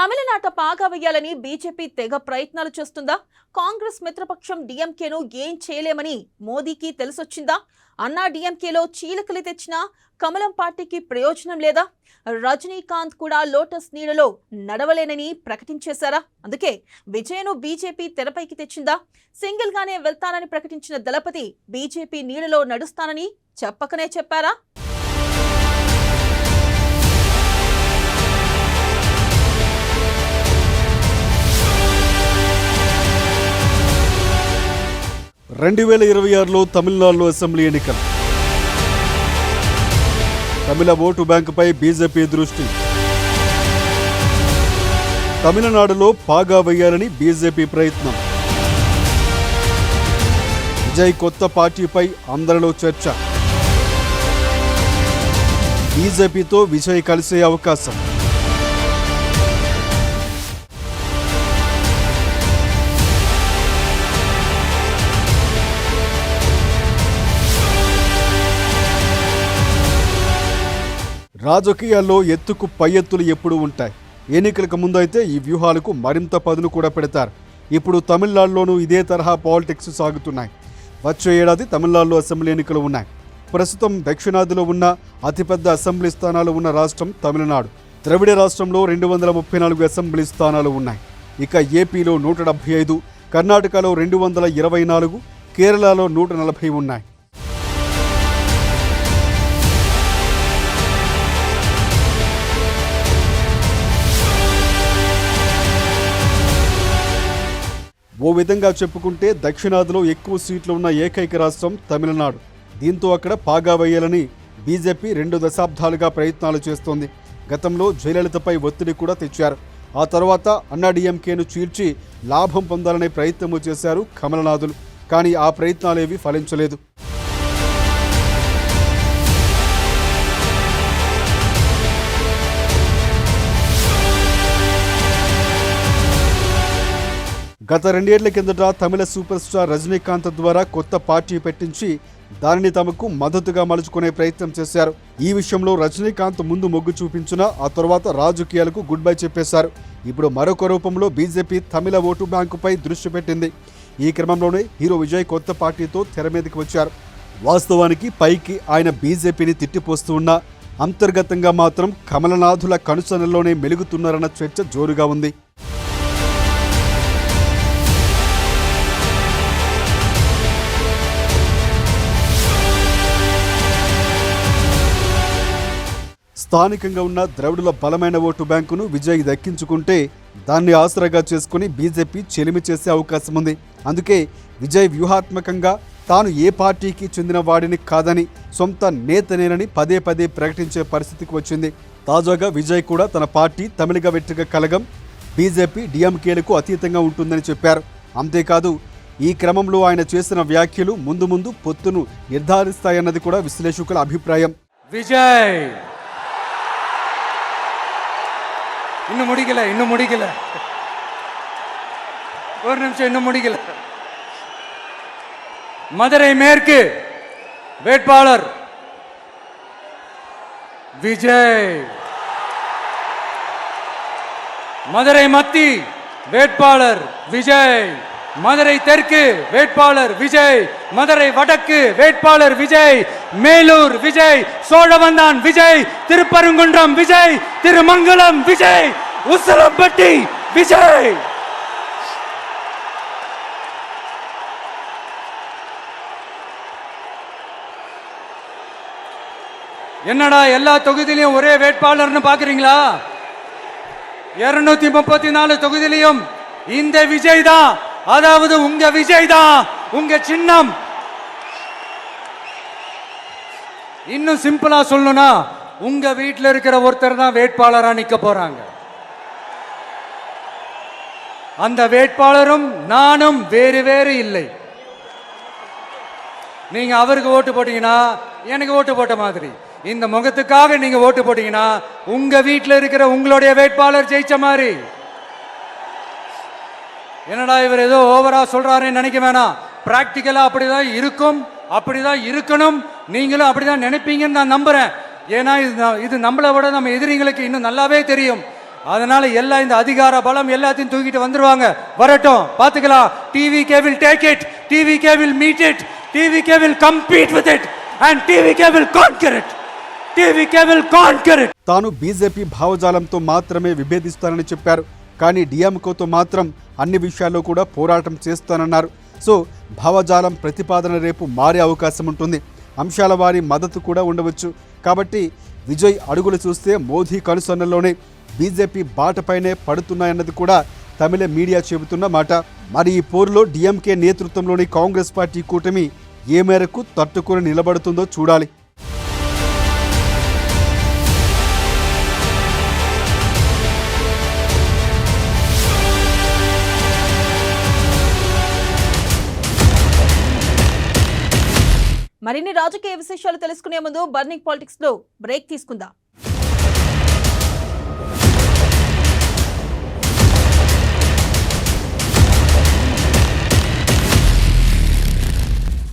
తమిళనాట పాగా వేయాలని బీజేపీ తెగ ప్రయత్నాలు చేస్తుందా? కాంగ్రెస్ మిత్రపక్షం డీఎంకేను ఏం చేయలేమని మోదీకి తెలిసొచ్చిందా? అన్నా డీఎంకేలో చీలకలు తెచ్చినా కమలం పార్టీకి ప్రయోజనం లేదా? రజనీకాంత్ కూడా లోటస్ నీడలో నడవలేనని ప్రకటించేశారా? అందుకే విజయ్ను బీజేపీ తెరపైకి తెచ్చిందా? సింగిల్ గానే వెళ్తానని ప్రకటించిన దళపతి బీజేపీ నీడలో నడుస్తానని చెప్పకనే చెప్పారా? రెండు 2026లో తమిళనాడులో అసెంబ్లీ ఎన్నికలు. తమిళ ఓటు బ్యాంకుపై బీజేపీ దృష్టి. తమిళనాడులో పాగా వేయాలని బీజేపీ ప్రయత్నం. విజయ్ కొత్త పార్టీపై అందరిలో చర్చ. బీజేపీతో విజయ్ కలిసే అవకాశం. రాజకీయాల్లో ఎత్తుకు పై ఎత్తులు ఎప్పుడూ ఉంటాయి. ఎన్నికలకు ముందు అయితే ఈ వ్యూహాలకు మరింత పదును కూడా పెడతారు. ఇప్పుడు తమిళనాడులోనూ ఇదే తరహా పాలిటిక్స్ సాగుతున్నాయి. వచ్చే ఏడాది తమిళనాడులో అసెంబ్లీ ఎన్నికలు ఉన్నాయి. ప్రస్తుతం దక్షిణాదిలో ఉన్న అతిపెద్ద అసెంబ్లీ స్థానాలు ఉన్న రాష్ట్రం తమిళనాడు. ద్రవిడ రాష్ట్రంలో 234 అసెంబ్లీ స్థానాలు ఉన్నాయి. ఇక ఏపీలో 175, కర్ణాటకలో 224, కేరళలో 140 ఉన్నాయి. ఓ విధంగా చెప్పుకుంటే దక్షిణాదిలో ఎక్కువ సీట్లు ఉన్న ఏకైక రాష్ట్రం తమిళనాడు. దీంతో అక్కడ పాగా వేయాలని బీజేపీ 2 దశాబ్దాలుగా ప్రయత్నాలు చేస్తోంది. గతంలో జయలలితపై ఒత్తిడి కూడా తెచ్చారు. ఆ తర్వాత అన్నాడీఎంకేను చీల్చి లాభం పొందాలనే ప్రయత్నము చేశారు కమలనాథులు. కానీ ఆ ప్రయత్నాలేవి ఫలించలేదు. గత 2 ఏళ్ల కిందట తమిళ సూపర్ స్టార్ రజనీకాంత్ ద్వారా కొత్త పార్టీ పెట్టించి దానిని తమకు మద్దతుగా మలుచుకునే ప్రయత్నం చేశారు. ఈ విషయంలో రజనీకాంత్ ముందు మొగ్గు చూపించినా ఆ తర్వాత రాజకీయాలకు గుడ్ బై చెప్పేశారు. ఇప్పుడు మరొక రూపంలో బీజేపీ తమిళ ఓటు బ్యాంకుపై దృష్టి పెట్టింది. ఈ క్రమంలోనే హీరో విజయ్ కొత్త పార్టీతో తెర మీదకి వచ్చారు. వాస్తవానికి పైకి ఆయన బీజేపీని తిట్టిపోస్తూ ఉన్నా అంతర్గతంగా మాత్రం కమలనాథుల కనుసనల్లోనే మెలుగుతున్నారన్న చర్చ జోరుగా ఉంది. స్థానికంగా ఉన్న ద్రవిడుల బలమైన ఓటు బ్యాంకును విజయ్ దక్కించుకుంటే దాన్ని ఆసరాగా చేసుకుని బీజేపీ చెలిమి చేసే అవకాశం ఉంది. అందుకే విజయ్ వ్యూహాత్మకంగా తాను ఏ పార్టీకి చెందిన వాడిని కాదని సొంత నేతనేనని పదే పదే ప్రకటించే పరిస్థితికి వచ్చింది. తాజాగా విజయ్ కూడా తన పార్టీ తమిళగ వెట్రిగ కలగం బీజేపీ డీఎంకేలకు అతీతంగా ఉంటుందని చెప్పారు. అంతేకాదు ఈ క్రమంలో ఆయన చేసిన వ్యాఖ్యలు ముందు ముందు పొత్తును నిర్ధారిస్తాయన్నది కూడా విశ్లేషకుల అభిప్రాయం. విజయ్ இன்னும் முடிக்கல ஒரு நிமிஷம், இன்னும் முடிக்கல. மதுரை மேற்கு வேட்பாளர் விஜய், மதுரை மத்தி வேட்பாளர் விஜய், மதுரை தெற்கு வேட்பாளர் விஜய், மதுரை வடக்கு வேட்பாளர் விஜய், மேலூர் விஜய், சோழவந்தான் விஜய், திருப்பரங்குன்றம் விஜய், திருமங்கலம் விஜய், உசிலம்பட்டி விஜய். என்னடா எல்லா தொகுதியிலும் ஒரே வேட்பாளர்னு பாக்குறீங்களா? 234 தொகுதியிலும் இந்த விஜய் தான், அதாவது உங்க விஜய் தான் உங்க சின்னம். இன்னும் சிம்பிளா சொல்லணும்னா உங்க வீட்டில் இருக்கிற ஒருத்தர் தான் வேட்பாளரா நிக்க போறாங்க. அந்த வேட்பாளரும் நானும் வேறு வேறு இல்லை. நீங்க அவருக்கு ஓட்டு போட்டீங்கன்னா எனக்கு ஓட்டு போட்ட மாதிரி, இந்த முகத்துக்காக நீங்க ஓட்டு போட்டீங்கன்னா உங்க வீட்டில் இருக்கிற உங்களுடைய வேட்பாளர் ஜெயிச்ச மாதிரி. என்னடா இவர் ஏதோ ஓவரா சொல்றாருன்னு நினைக்க வேணாம். பிராக்டிக்கலா அப்படிதான் இருக்கும், அப்படிதான் இருக்கணும். நீங்களும் அப்படிதான் நினைப்பீங்கன்னு நான் நம்புறேன். ஏன்னா இது நம்மளை விட நம்ம எதிரிங்களுக்கு இன்னும் நல்லாவே தெரியும். அதனால எல்லாம் இந்த அதிகார பலம் எல்லாத்தையும் தூக்கிட்டு வந்துருவாங்க. வரட்டும், பார்த்துக்கலாம். TVK will take it, TVK will meet it, TVK will compete with it, and TVK will conquer it. TVK will conquer it. తాను బీజేపీ భావజాలంతో మాత్రమే విభేదిస్తానని చెప్పారు. కానీ డిఎంకేతో మాత్రం అన్ని విషయాల్లో కూడా పోరాటం చేస్తానన్నారు. సో భావజాలం ప్రతిపాదన రేపు మారే అవకాశం ఉంటుంది. అంశాల వారి మద్దతు కూడా ఉండవచ్చు. కాబట్టి విజయ్ అడుగులు చూస్తే మోదీ కనుసన్నల్లోనే బీజేపీ బాటపైనే పడుతున్నాయన్నది కూడా తమిళ మీడియా చెబుతున్న మాట. మరి ఈ పోరులో డిఎంకే నేతృత్వంలోని కాంగ్రెస్ పార్టీ కూటమి ఏ మేరకు తట్టుకొని నిలబడుతుందో చూడాలి. మరిన్ని రాజకీయ విశేషాలు తెలుసుకునే ముందు బర్నింగ్ పాలిటిక్స్ లో బ్రేక్ తీసుకుందాం.